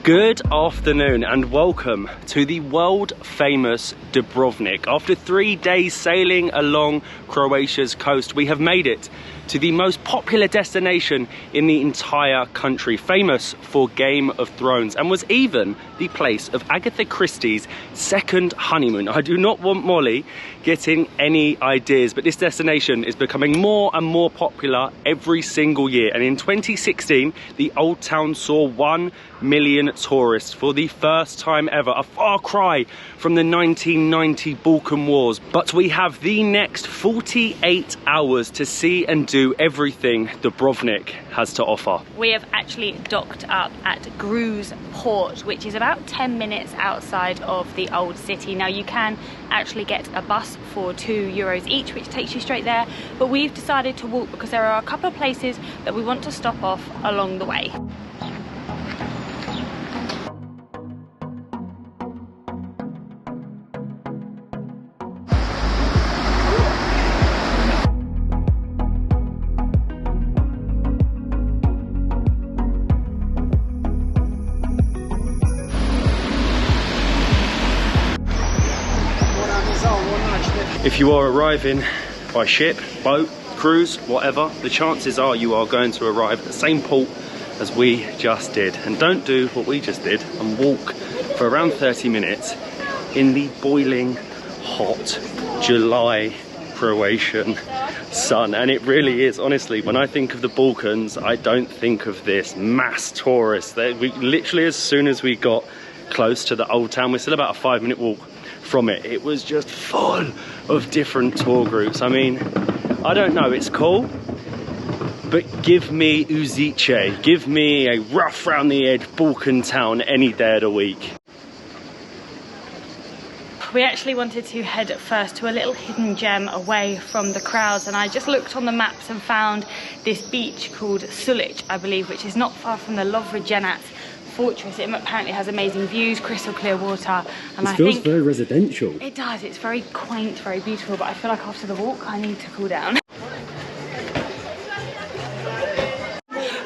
Good afternoon and welcome to the world famous Dubrovnik. After 3 days sailing along Croatia's coast, we have made it to the most popular destination in the entire country, famous for Game of Thrones, and was even the place of Agatha Christie's second honeymoon. I do not want Molly getting any ideas, but this destination is becoming more and more popular every single year. And in 2016, the old town saw 1 million tourists for the first time ever, a far cry from the 1990 Balkan Wars. But we have the next 48 hours to see and do everything Dubrovnik has to offer. We have actually docked up at Gruž Port, which is about 10 minutes outside of the old city. Now you can actually get a bus for €2 each, which takes you straight there, but we've decided to walk because there are a couple of places that we want to stop off along the way. If you are arriving by ship, boat, cruise, whatever, the chances are you are going to arrive at the same port as we just did. And don't do what we just did and walk for around 30 minutes in the boiling hot July Croatian sun. And it really is, honestly, when I think of the Balkans, I don't think of this mass tourists. We literally, as soon as we got close to the old town, we're still about a 5-minute walk from it, it was just full of different tour groups. I mean, I don't know, it's cool, but give me Uzice, give me a rough round the edge Balkan town any day of the week. We actually wanted to head first to a little hidden gem away from the crowds, and I just looked on the maps and found this beach called Sulic, I believe, which is not far from the Lovrijenac fortress. It apparently has amazing views, crystal clear water, and it feels very residential. It does, it's very quaint, very beautiful, but I feel like after the walk I need to cool down.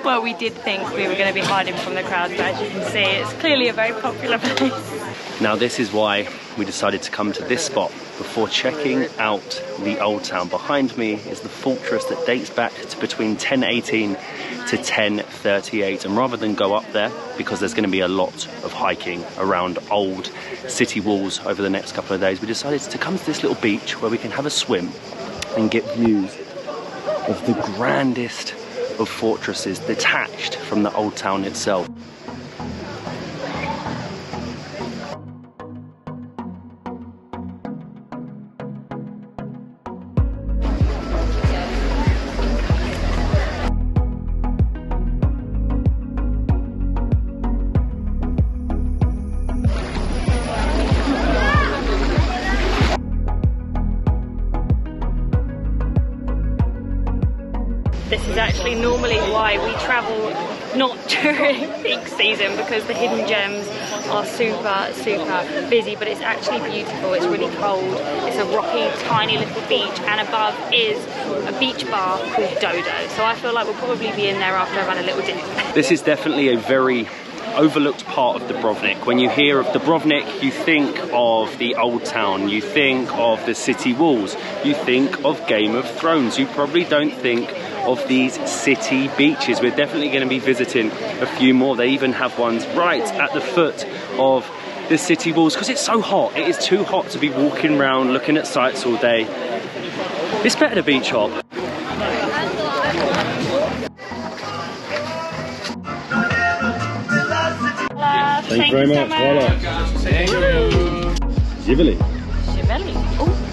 Well, we did think we were going to be hiding from the crowd, but as you can see, it's clearly a very popular place. Now this is why we decided to come to this spot before checking out the old town. Behind me is the fortress that dates back to between 1018 to 1038, and rather than go up there, because there's going to be a lot of hiking around old city walls over the next couple of days, we decided to come to this little beach where we can have a swim and get views of the grandest of fortresses detached from the old town itself. This is actually normally why we travel not during peak season, because the hidden gems are super busy, but it's actually beautiful. It's really cold. It's a rocky, tiny little beach, and above is a beach bar called Dodo. So I feel like we'll probably be in there after I've had a little dinner. This is definitely a very overlooked part of Dubrovnik. When you hear of Dubrovnik, you think of the old town, you think of the city walls, you think of Game of Thrones. You probably don't think of these city beaches. We're definitely going to be visiting a few more. They even have ones right at the foot of the city walls because it's so hot. It is too hot to be walking around looking at sights all day. It's better to beach hop. Thank you very much. Voila. Živeli. Živeli. Oh.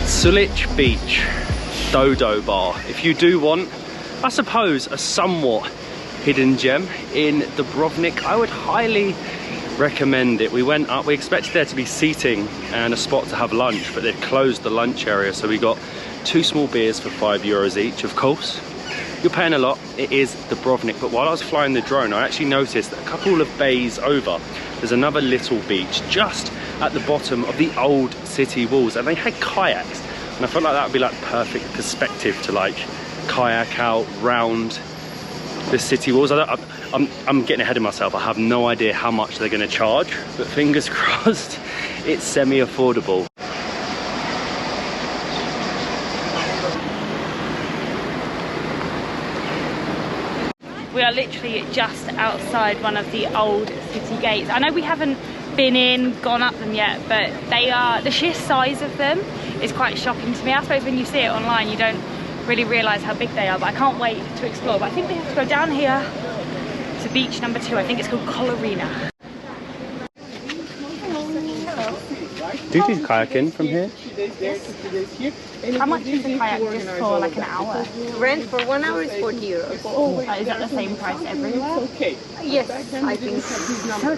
Sulic Beach, Dodo Bar. If you do want, I suppose, a somewhat hidden gem in Dubrovnik, I would highly recommend it. We went up, we expected there to be seating and a spot to have lunch, but they've closed the lunch area, so we got 2 small beers for €5 each. Of course, you're paying a lot, it is Dubrovnik, but while I was flying the drone, I actually noticed that a couple of bays over, there's another little beach just at the bottom of the old city walls, and they had kayaks. And I felt like that would be like perfect perspective to like kayak out round the city walls. I'm getting ahead of myself. I have no idea how much they're going to charge, but fingers crossed it's semi-affordable. We are literally just outside one of the old city gates. I know we haven't been in, gone up them yet, but they are, the sheer size of them is quite shocking to me. I suppose when you see it online you don't really realise how big they are, but I can't wait to explore. But I think we have to go down here to beach number 2. I think it's called Colorina. Do you do kayaking from here? Yes. How much is the kayak just for like an hour? Rent for 1 hour is 40 euros. Oh, is that the same price everywhere? Yes, I think so.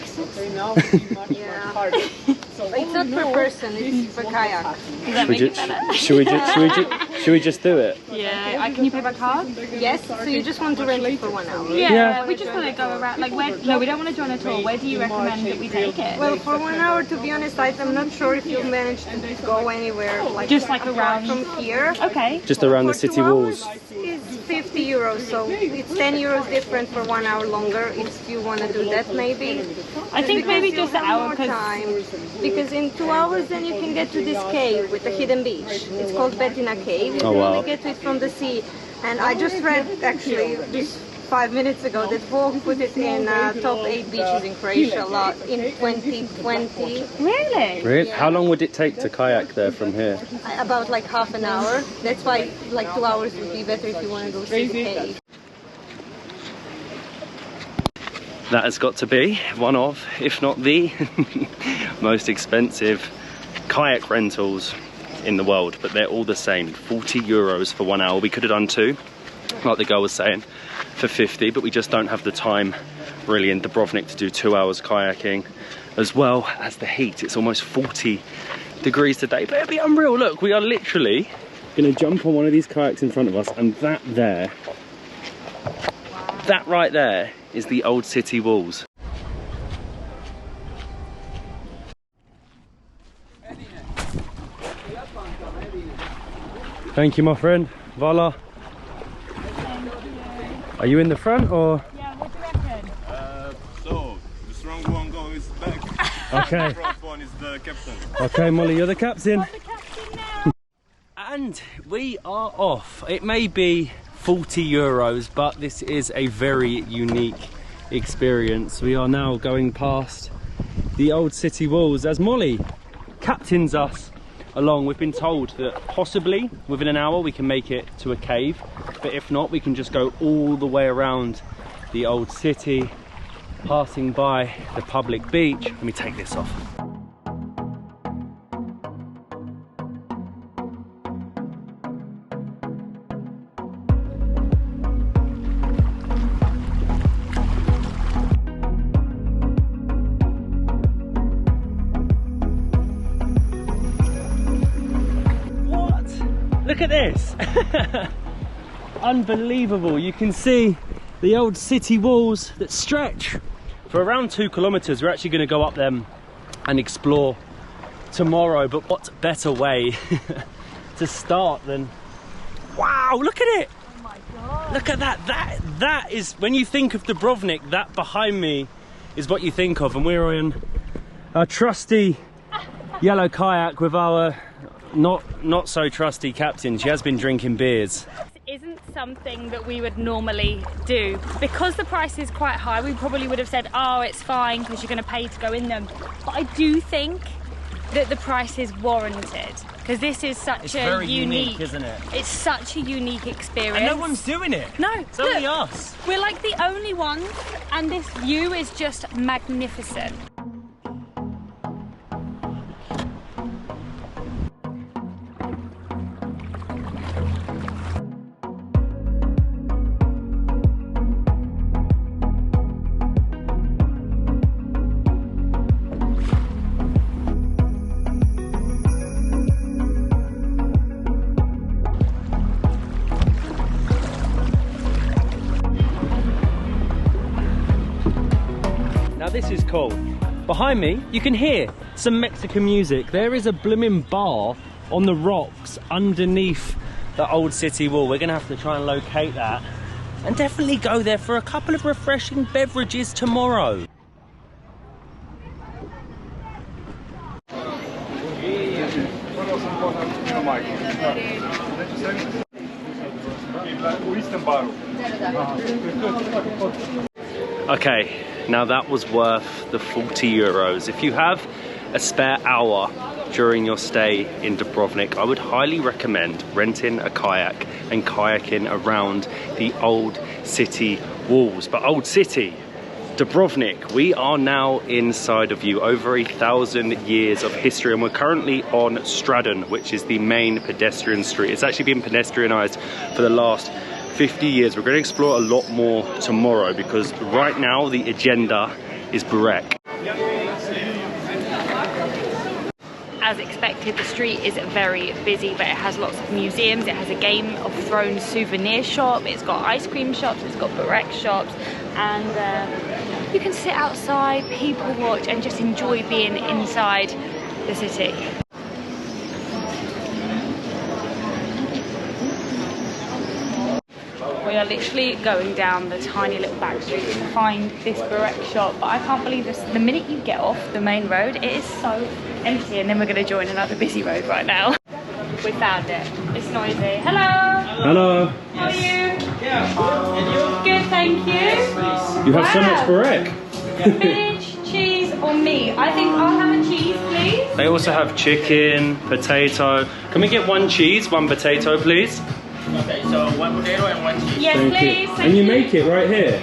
Yeah. It's not per person, it's per kayak. Does that make it better? Should we just do it? Yeah. Can you pay by card? Yes, so you just want to rent it for 1 hour? Yeah, we just want to go around. Like, where? No, we don't want to join a tour. Where do you recommend that we take it? Well, for 1 hour, to be honest, I'm not sure if you'll manage to go anywhere. Like, just like around from here. Okay. Just around the city walls. It's 50 euros, so it's 10 euros different for 1 hour longer if you want to do that maybe. I think maybe just an hour because in 2 hours then you can get to this cave with a hidden beach. It's called Betina Cave. You can only get to it from the sea. And I just read actually just 5 minutes ago that Vogue put it in top 8 beaches in Croatia in 2020. Really? Really? Yeah. How long would it take to kayak there from here? About like half an hour. That's why like 2 hours would be better if you want to go see the cave. That has got to be one of, if not the, most expensive kayak rentals in the world, but they're all the same. 40 euros for 1 hour. We could have done 2, like the girl was saying, for 50, but we just don't have the time really in Dubrovnik to do 2 hours kayaking, as well as the heat. It's almost 40 degrees today, but it'll be unreal. Look, we are literally gonna jump on one of these kayaks in front of us, and that right there is the old city walls. Thank you, my friend. Voila. Are you in the front or? Yeah, what do you reckon? So, the strong one goes back. Okay. The front one is the captain. Okay, Molly, you're the captain. I'm the captain now. And we are off. It may be 40 euros, but this is a very unique experience. We are now going past the old city walls as Molly captains us along. We've been told that possibly within an hour we can make it to a cave, but if not we can just go all the way around the old city, passing by the public beach. Let me take this off. Look at this. Unbelievable. You can see the old city walls that stretch for around 2 kilometers. We're actually going to go up them and explore tomorrow, but what better way to start than, wow, look at it. Oh my god. Look at that. That is, when you think of Dubrovnik, that behind me is what you think of. And we're in our trusty yellow kayak with our not so trusty captain. She has been drinking beers. This isn't something that we would normally do. Because the price is quite high, we probably would have said, oh, it's fine because you're going to pay to go in them. But I do think that the price is warranted because this is such a very unique, isn't it? It's such a unique experience. And no one's doing it. No, it's only us. We're like the only ones, and this view is just magnificent. This is cool. Behind me, you can hear some Mexican music. There is a blooming bar on the rocks underneath the old city wall. We're gonna have to try and locate that and definitely go there for a couple of refreshing beverages tomorrow. Okay, now that was worth the 40 euros. If you have a spare hour during your stay in Dubrovnik, I would highly recommend renting a kayak and kayaking around the old city walls. But old city, Dubrovnik, we are now inside of you. Over 1,000 years of history, and we're currently on Srd, which is the main pedestrian street. It's actually been pedestrianised for the last 50 years. We're going to explore a lot more tomorrow because right now the agenda is Burek. As expected, the street is very busy, but it has lots of museums. It has a Game of Thrones souvenir shop, it's got ice cream shops, it's got Burek shops, and you can sit outside, people watch, and just enjoy being inside the city. We are literally going down the tiny little back street to find this Burek shop, but I can't believe this. The minute you get off the main road, it is so empty, and then we're going to join another busy road right now. We found it. It's noisy. Hello! Hello! How are you? Yeah. Good, thank you. You have so much Burek. Spinach, cheese, or meat? I think I'll have a cheese, please. They also have chicken, potato. Can we get one cheese, one potato, please? Okay, so one potato and one cheese. Yes, Thank please. you. And you make it right here?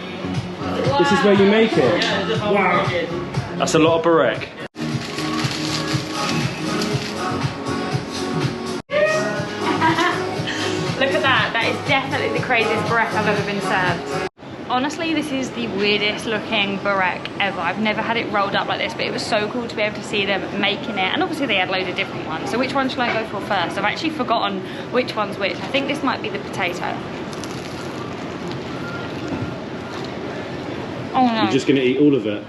Wow. This is where you make it? Yeah, this is how Wow. we make it. That's a lot of Burek. Look at that. That is definitely the craziest Burek I've ever been served. Honestly, this is the weirdest looking Burek ever. I've never had it rolled up like this, but it was so cool to be able to see them making it. And obviously they had loads of different ones. So which one shall I go for first? I've actually forgotten which one's which. I think this might be the potato. Oh no. You're just going to eat all of it?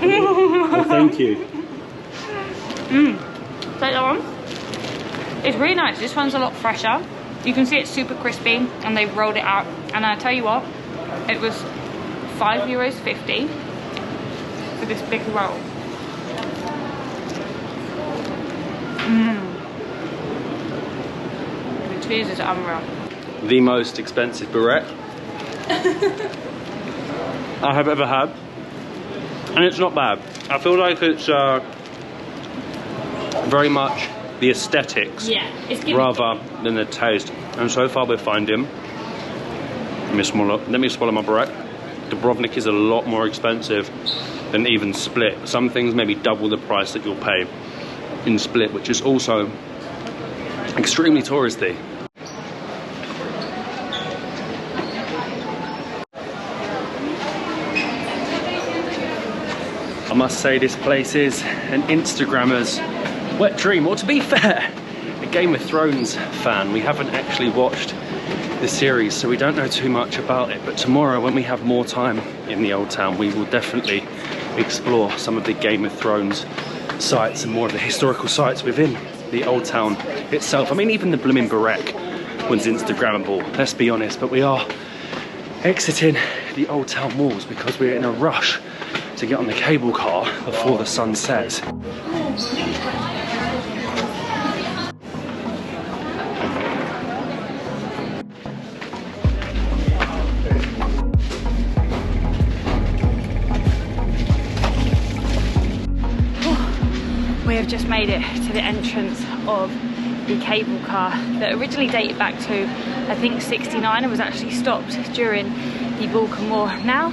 Oh, thank you. Take that one. It's really nice. This one's a lot fresher. You can see it's super crispy and they've rolled it out. And I'll tell you what, it was €5.50 for this big roll. The cheese is unreal. The most expensive Burek I have ever had. And it's not bad. I feel like it's very much the aesthetics rather than the taste. And so far we're finding, let me swallow my Burek. Dubrovnik is a lot more expensive than even Split. Some things maybe double the price that you'll pay in Split, which is also extremely touristy. I must say this place is an Instagrammer's wet dream, or to be fair, a Game of Thrones fan. We haven't actually watched the series, so we don't know too much about it, but tomorrow when we have more time in the old town, we will definitely explore some of the Game of Thrones sites and more of the historical sites within the old town itself. I mean, even the blooming Burek was Instagrammable, let's be honest, but we are exiting the old town walls because we're in a rush to get on the cable car before the sun sets. We have just made it to the entrance of the cable car that originally dated back to, I think, 69 and was actually stopped during the Balkan War. Now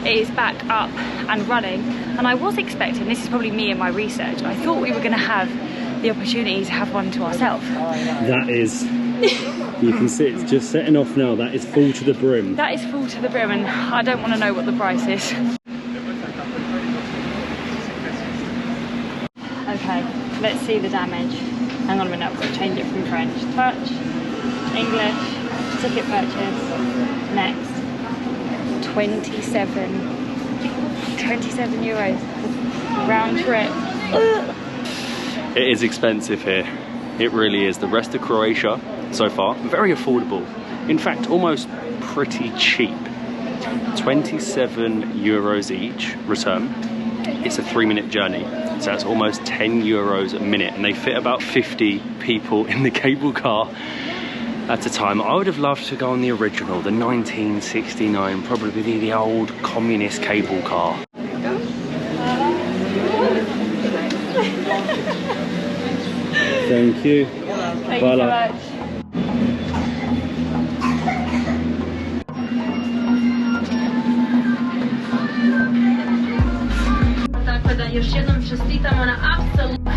it is back up and running, and I was expecting, this is probably me and my research, I thought we were going to have the opportunity to have one to ourselves. That is, you can see it's just setting off now, that is full to the brim. That is full to the brim, and I don't want to know what the price is. Okay, let's see the damage. Hang on a minute, I've got to change it from French. Touch, English, ticket purchase, next. 27 euros, round trip. It is expensive here, it really is. The rest of Croatia, so far, very affordable. In fact, almost pretty cheap. 27 euros each return. It's a 3-minute journey, so that's almost 10 euros a minute, and they fit about 50 people in the cable car at a time. I would have loved to go on the original, the 1969, probably the old communist cable car. Thank you. Thank you so much. Još jednom čestitamo na apsolutnim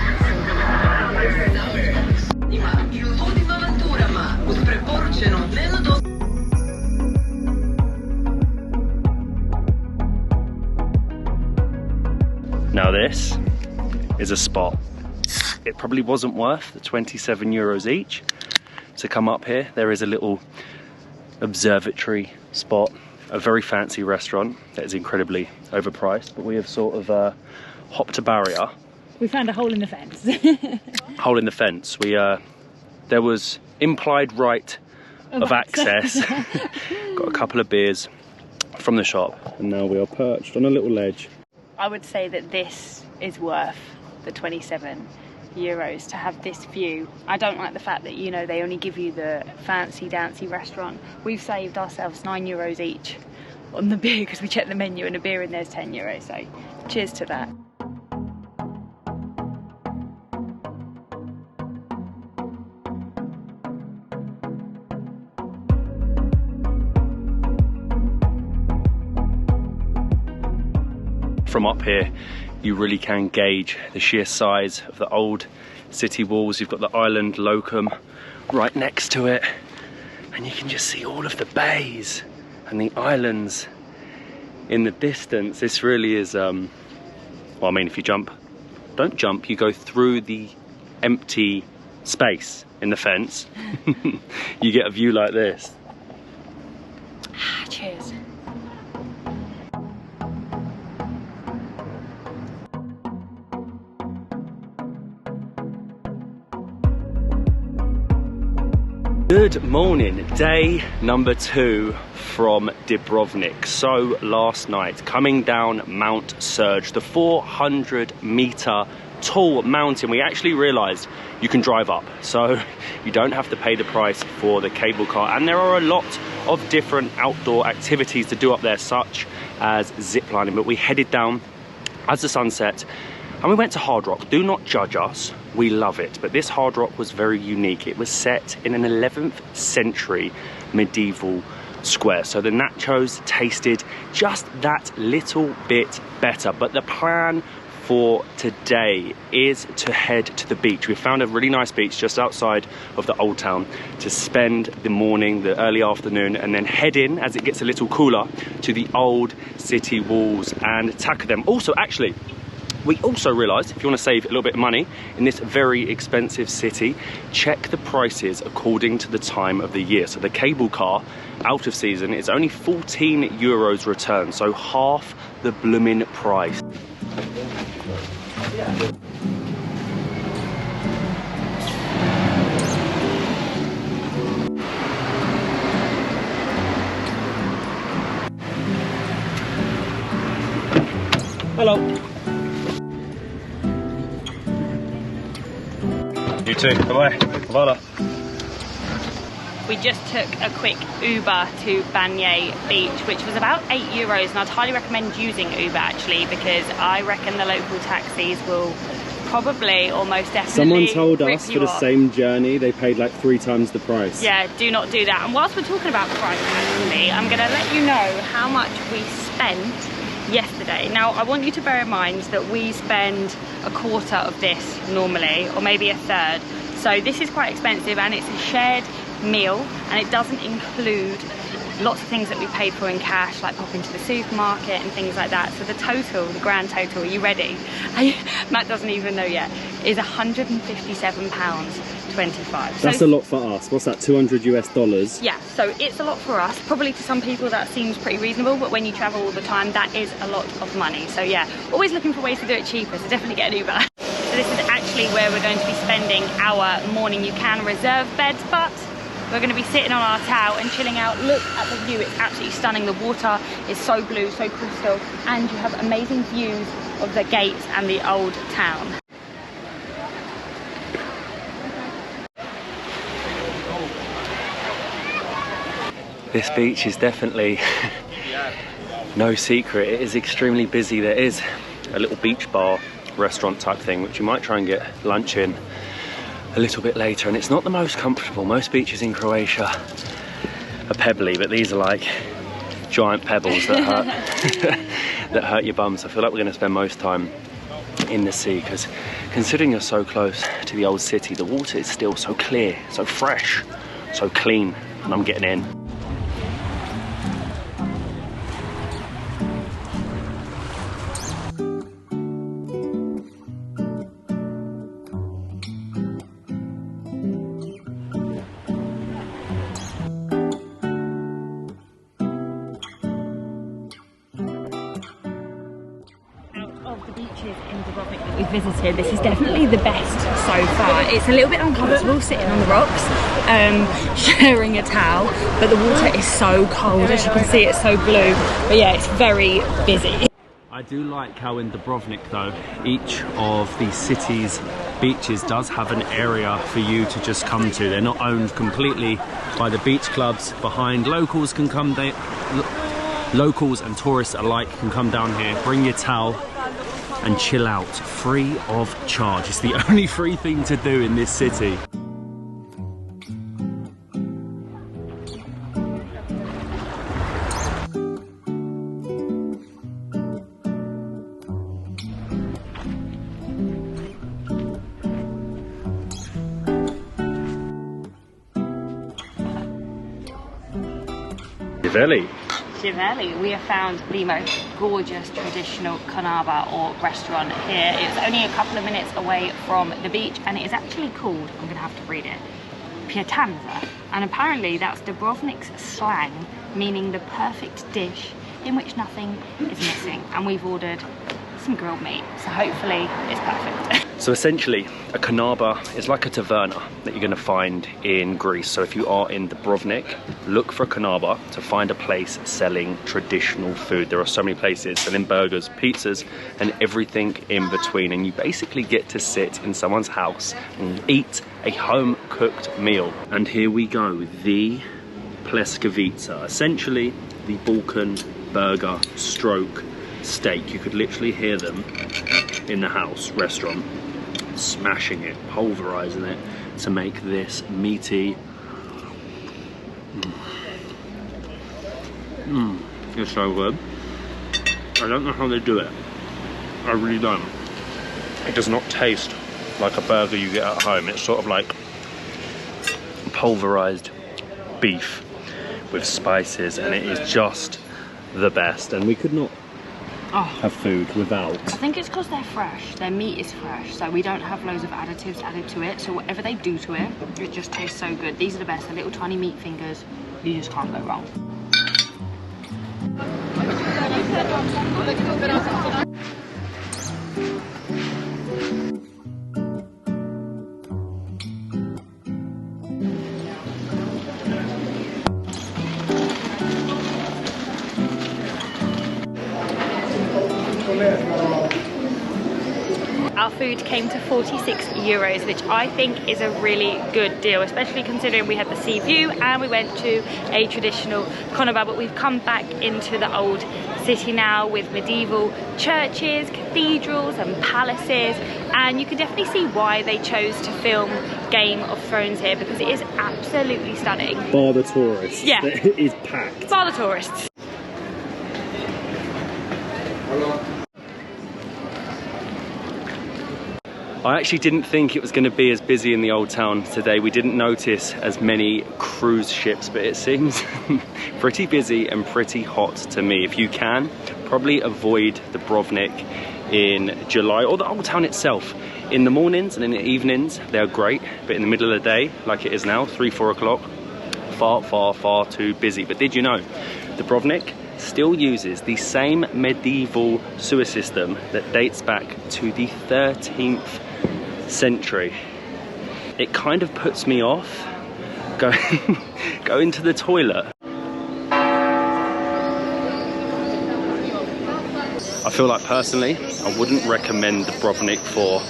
i ludim avanturama uz preporučeno dnevno Now this is a spot. It probably wasn't worth the 27 euros each to come up here. There is a little observatory spot, a very fancy restaurant that is incredibly overpriced, but we have sort of hopped a barrier. We found a hole in the fence. Hole in the fence. There was implied right of access. Got a couple of beers from the shop, and now we are perched on a little ledge. I would say that this is worth the 27 euros to have this view. I don't like the fact that, you know, they only give you the fancy dancy restaurant. We've saved ourselves 9 euros each on the beer because we checked the menu, and a beer in there's 10 euros, so cheers to that. From up here, you really can gauge the sheer size of the old city walls. You've got the island Locum right next to it, and you can just see all of the bays and the islands in the distance. This really is, well, I mean, if you jump, don't jump, you go through the empty space in the fence, you get a view like this. Cheers. Good morning, day number 2 from Dubrovnik. So last night, coming down Mount Srd, the 400-meter tall mountain, we actually realized you can drive up, so you don't have to pay the price for the cable car, and there are a lot of different outdoor activities to do up there, such as zip lining. But we headed down as the sun set, and we went to Hard Rock. Do not judge us, we love it, but this Hard Rock was very unique. It was set in an 11th century medieval square, so the nachos tasted just that little bit better. But the plan for today is to head to the beach. We found a really nice beach just outside of the old town to spend the morning, the early afternoon, and then head in as it gets a little cooler to the old city walls and tackle them. Also, actually, we also realised if you want to save a little bit of money in this very expensive city, check the prices according to the time of the year. So the cable car, out of season, is only 14 euros return, so half the blooming price. Hello. You too. Bye-bye. Bye. We just took a quick Uber to Banje Beach, which was about 8 euros, and I'd highly recommend using Uber actually, because I reckon the local taxis will probably almost definitely. Someone told us for the same journey they paid like 3 times the price. Yeah, do not do that. And whilst we're talking about price, actually, I'm going to let you know how much we spent yesterday. Now, I want you to bear in mind that we spend a quarter of this normally, or maybe a third. So this is quite expensive, and it's a shared meal, and it doesn't include lots of things that we paid for in cash, like popping to the supermarket and things like that. So the total, the grand total, are you ready? Matt doesn't even know yet, is £157.25. That's a lot for us. What's that, 200 US dollars? Yeah, so it's a lot for us. Probably to some people that seems pretty reasonable, but when you travel all the time, that is a lot of money. So yeah, always looking for ways to do it cheaper, so definitely get an Uber. So this is actually where we're going to be spending our morning. You can reserve beds, but we're going to be sitting on our towel and chilling out. Look at the view, it's absolutely stunning. The water is so blue, so crystal, and you have amazing views of the gates and the old town. This beach is definitely no secret. It is extremely busy. There is a little beach bar restaurant type thing which you might try and get lunch in a little bit later, and it's not the most comfortable. Most beaches in Croatia are pebbly, but these are like giant pebbles that hurt that hurt your bums. I feel like we're going to spend most time in the sea because, considering you're so close to the old city, the water is still so clear, so fresh, so clean, and I'm getting in. In Dubrovnik that we've visited, this is definitely the best so far. It's a little bit uncomfortable sitting on the rocks, sharing a towel, but the water is so cold. As you can see, it's so blue. But yeah, it's very busy. I do like how in Dubrovnik though, each of the city's beaches does have an area for you to just come to. They're not owned completely by the beach clubs behind. Locals can come, locals and tourists alike can come down here, bring your towel and chill out, free of charge. It's the only free thing to do in this city. Shiveli, we have found the most gorgeous traditional Kanaba or restaurant here. It's only a couple of minutes away from the beach, and it is actually called, I'm gonna have to read it, Pietanza, and apparently that's Dubrovnik's slang meaning the perfect dish in which nothing is missing, and we've ordered some grilled meat, so hopefully it's perfect. So essentially, a Kanaba is like a taverna that you're going to find in Greece. So if you are in Dubrovnik, look for a Kanaba to find a place selling traditional food. There are so many places selling burgers, pizzas, and everything in between. And you basically get to sit in someone's house and eat a home-cooked meal. And here we go, the pleskavica, essentially the Balkan burger stroke steak. You could literally hear them in the house restaurant smashing it, pulverizing it to make this meaty. It's so good. I don't know how they do it. I really don't. It does not taste like a burger you get at home. It's sort of like pulverized beef with spices, and it is just the best. And we could not have food without. I think it's because they're fresh. Their meat is fresh, so we don't have loads of additives added to it. So whatever they do to it, it just tastes so good. These are the best. The little tiny meat fingers. You just can't go wrong. Our food came to 46 euros, which I think is a really good deal, especially considering we had the sea view and we went to a traditional konoba. But we've come back into the old city now with medieval churches, cathedrals and palaces, and you can definitely see why they chose to film Game of Thrones here, because it is absolutely stunning. Bar the tourists. Yeah. It is packed. Bar the tourists. I actually didn't think it was going to be as busy in the old town today. We didn't notice as many cruise ships, but it seems pretty busy and pretty hot to me. If you can, probably avoid Dubrovnik in July, or the old town itself. In the mornings and in the evenings, they're great, but in the middle of the day, like it is now, 3-4 o'clock, far too busy. But did you know, Dubrovnik still uses the same medieval sewer system that dates back to the 13th century. It kind of puts me off go into the toilet. I feel like personally, I wouldn't recommend Dubrovnik for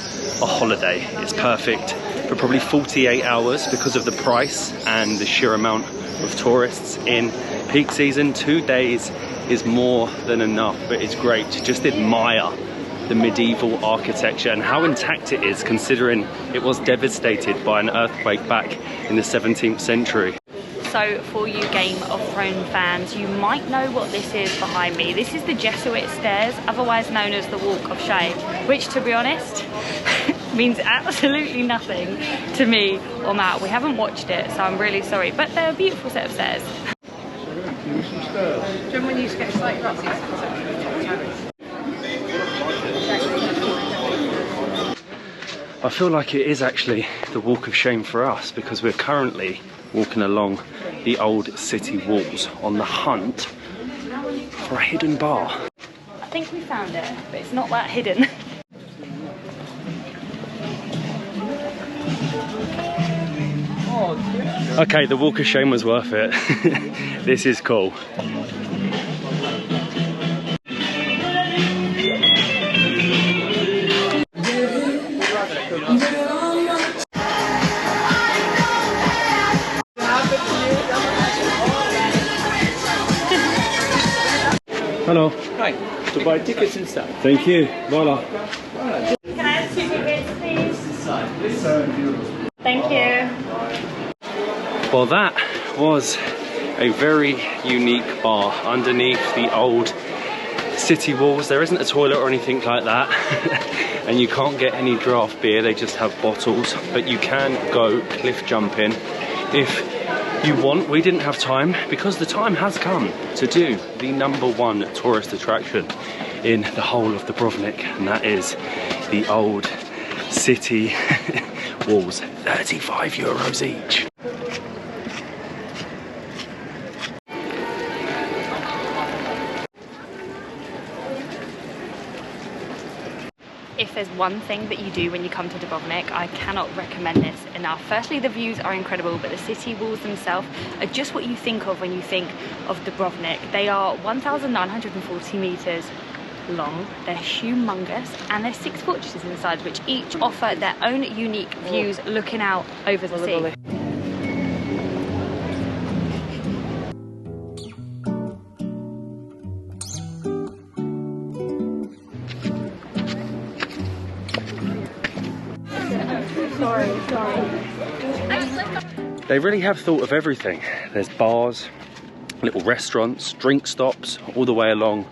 a holiday. It's perfect for probably 48 hours because of the price and the sheer amount of tourists in peak season. 2 days is more than enough, but it's great to just admire the medieval architecture and how intact it is, considering it was devastated by an earthquake back in the 17th century. So for you Game of Thrones fans, you might know what this is behind me. This is the Jesuit stairs, otherwise known as the Walk of Shame, which, to be honest, means absolutely nothing to me or Matt. We haven't watched it, so I'm really sorry, but they're a beautiful set of stairs. I feel like it is actually the Walk of Shame for us, because we're currently walking along the old city walls on the hunt for a hidden bar. I think we found it, but it's not that hidden. Okay, the Walk of Shame was worth it. This is cool. Hello. Hi. To buy tickets and stuff. Thank you. Voila. Can I have 2 tickets, please? Thank you. Well, that was a very unique bar underneath the old city walls. There isn't a toilet or anything like that. And you can't get any draft beer, they just have bottles. But you can go cliff jumping if you want. We didn't have time because the time has come to do the #1 tourist attraction in the whole of Dubrovnik, and that is the old city walls. 35 euros each. If there's one thing that you do when you come to Dubrovnik, I cannot recommend this enough. Firstly, the views are incredible, but the city walls themselves are just what you think of when you think of Dubrovnik. They are 1,940 meters long, they're humongous, and there's 6 fortresses inside, which each offer their own unique views looking out over the sea. They really have thought of everything. There's bars, little restaurants, drink stops all the way along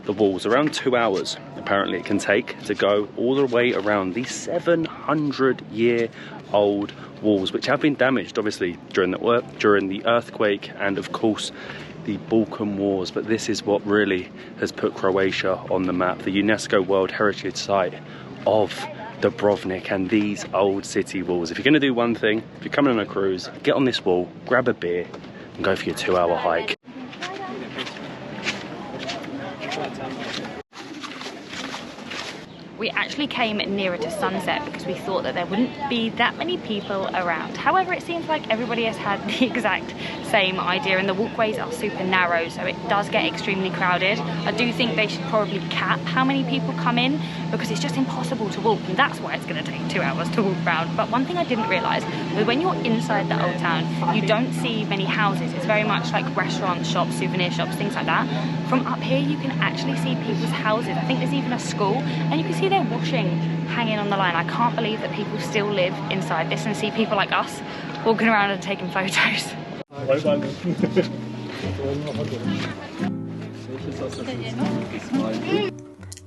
the walls. Around 2 hours apparently it can take to go all the way around these 700-year-old walls, which have been damaged obviously during the earthquake and of course the Balkan Wars. But this is what really has put Croatia on the map, the UNESCO World Heritage Site of Dubrovnik and these old city walls. If you're going to do one thing, if you're coming on a cruise, get on this wall, grab a beer and go for your 2-hour hike. We actually came nearer to sunset because we thought that there wouldn't be that many people around. However, it seems like everybody has had the exact same idea, and the walkways are super narrow, so it does get extremely crowded. I do think they should probably cap how many people come in, because it's just impossible to walk, and that's why it's going to take 2 hours to walk around. But one thing I didn't realise was when you're inside the old town, you don't see many houses. It's very much like restaurants, shops, souvenir shops, things like that. From up here, you can actually see people's houses. I think there's even a school, and you can see their washing hanging on the line. I can't believe that people still live inside this and see people like us walking around and taking photos.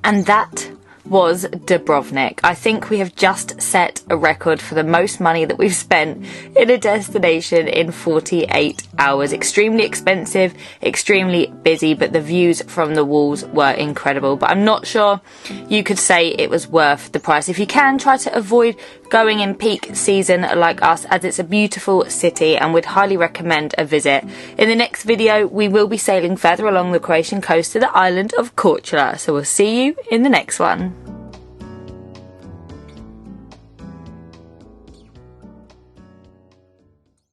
And that was Dubrovnik. I think we have just set a record for the most money that we've spent in a destination in 48 hours. Extremely expensive, extremely busy, but the views from the walls were incredible. But I'm not sure you could say it was worth the price. If you can, try to avoid going in peak season like us, as it's a beautiful city and would highly recommend a visit. In the next video, we will be sailing further along the Croatian coast to the island of Korčula. So we'll see you in the next one.